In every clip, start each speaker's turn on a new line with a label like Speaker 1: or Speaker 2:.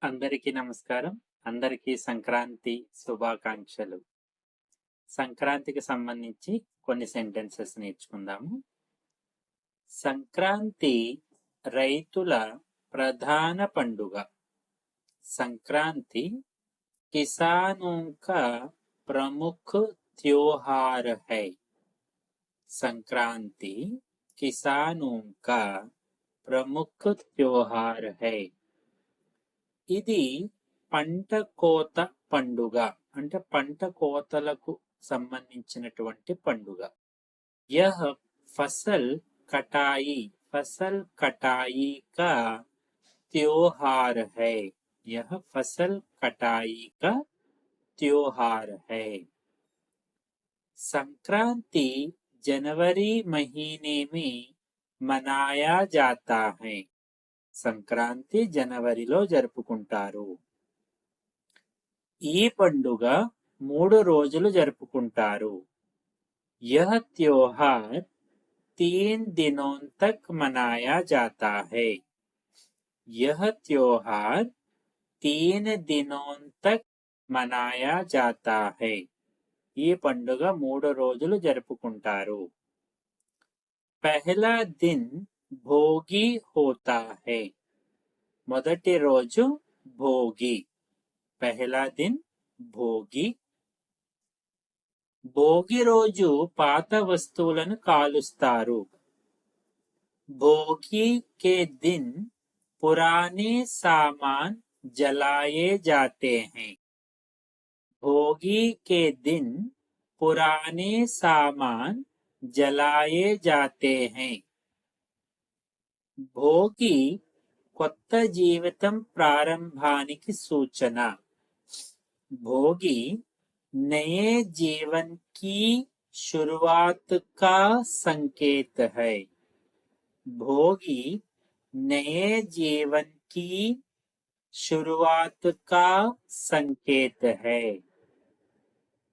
Speaker 1: అందరికీ నమస్కారం. అందరికీ సంక్రాంతి శుభాకాంక్షలు. సంక్రాంతికి సంబంధించి కొన్ని సెంటెన్సెస్ నేర్చుకుందాము. సంక్రాంతి రైతుల ప్రధాన పండుగ. సంక్రాంతి किसानों का प्रमुख त्योहार है. संक्रांति किसानों का प्रमुख त्योहार है. ఇది పంట కోత పండుగ అంటే పంట కోతలకు సంబంధించినటువంటి పండుగ. यह फसल कटाई का त्योहार है. यह फसल कटाई का त्योहार है. संक्रांति जनवरी महीने में मनाया जाता है. సంక్రాంతి జనవరిలో జరుపుకుంటారు. ఈ పండుగ 3 రోజులు జరుపుకుంటారు. यह त्योहार 3 दिनों तक मनाया जाता है. यह त्योहार 3 दिनों तक मनाया जाता है. ఈ పండుగ 3 రోజులు జరుపుకుంటారు. पहला दिन భోగి होता है. మొదటి రోజు భోగి. పహలా దిన్ భోగి. భోగి రోజు పాత వస్తువులను కాలుస్తారు. భోగి के दिन पुराने सामान जलाए जाते हैं. भोगी के दिन पुराने सामान जलाए जाते हैं. భోగి కొత్త జీవితం ప్రారంభానికి సూచన. భోగి नए जीवन की शुरुआत का संकेत है. भोगी नए जीवन की शुरुआत का संकेत है.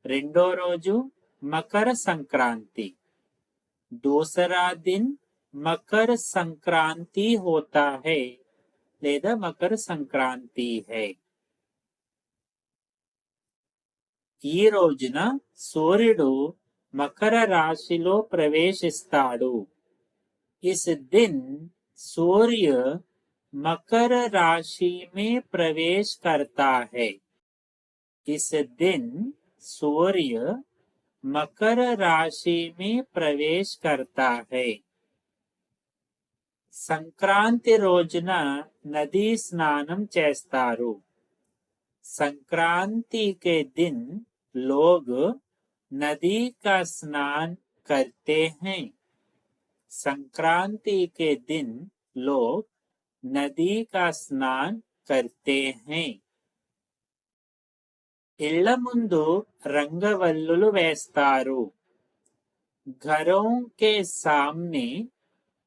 Speaker 1: రెండో రోజు మకర సంక్రాంతి. दूसरा दिन मकर संक्रांति होता है లేదా మకర సంక్రాంతి है. ఈ రోజున సూర్యుడు మకర రాశిలో ప్రవేశిస్తాడు. इस दिन सूर्य मकर राशि में प्रवेश करता है. इस दिन सूर्य मकर राशि में प्रवेश करता है. సంక్రాంతి రోజున నదీ స్నానం చేస్తారు. संक्रांति के दिन लोग नदी का स्नान करते हैं. संक्रांति के दिन लोग नदी का स्नान करते हैं. ఇళ్ల ముందు రంగవల్లులు వేస్తారు. घरों के सामने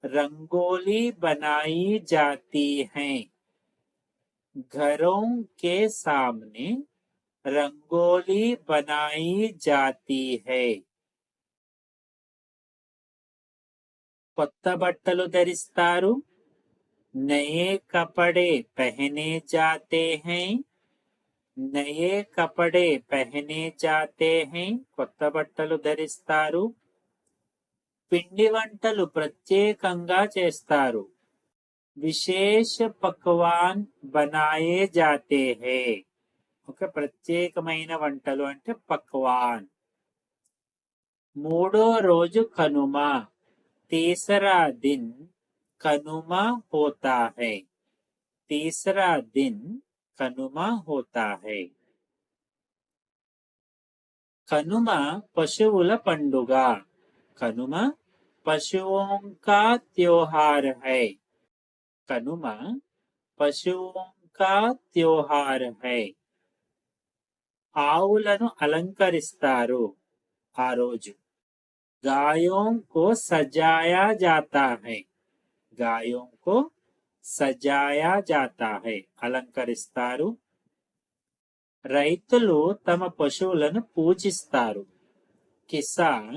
Speaker 1: रंगोली बनाई जाती है. घरों के सामने रंगोली बनाई जाती है. కొత్త బట్టలు ధరిస్తారు. नए कपड़े पहने जाते हैं. नए कपड़े पहने जाते हैं. కొత్త బట్టలు ధరిస్తారు. పిండి వంటలు ప్రత్యేకంగా చేస్తారు. విశేష పక్వాన్ బనాయే జాతే హై. ఒక ప్రత్యేకమైన వంటలు అంటే పక్వాన్. మూడో రోజు కనుమ. तीसरा दिन कनुमा होता है. तीसरा दिन कनुमा होता है. కనుమ పశువుల పండుగ. కనుమ పశుओं का त्योहार है. కనుమ పశుओं का त्योहार है. ఆవులను అలంకరిస్తారు ఆ రోజు. गायों को सजाया जाता है. गायों को सजाया जाता है. అలంకరిస్తారు. రైతులు తమ పశువులను పూజిస్తారు. किसान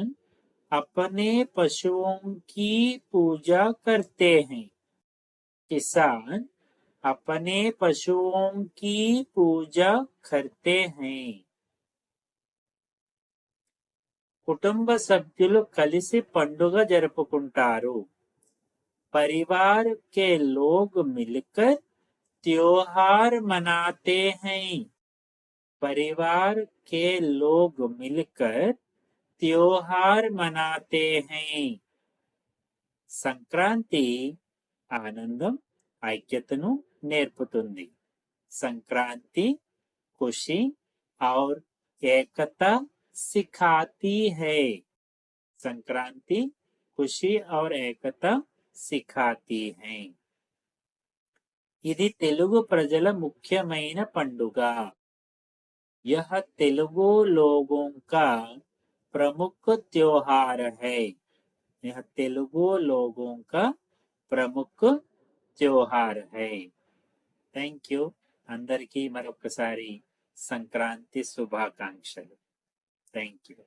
Speaker 1: अपने पशुओं की पूजा करते हैं. किसान अपने पशुओं की पूजा करते हैं। కుటుంబ సభ్యులు కలిసి పండుగ జరుపుకుంటారు। परिवार के लोग मिलकर त्योहार मनाते हैं। परिवार के लोग मिलकर त्योहार मनाते हैं। సంక్రాంతి ఆనందం ఐక్యతను నేర్పుతుంది। संक्रांति खुशी और एकता सिखाती है। संक्रांति खुशी और एकता सिखाती है। ఇది తెలుగు ప్రజల ముఖ్యమైన పండుగ। यह तेलुगु लोगों का प्रमुख त्योहार है। यह तेलुगु लोगों का प्रमुख त्योहार है। Thank you. అందరికీ మరొకసారి సంక్రాంతి శుభాకాంక్షలు। Thank you.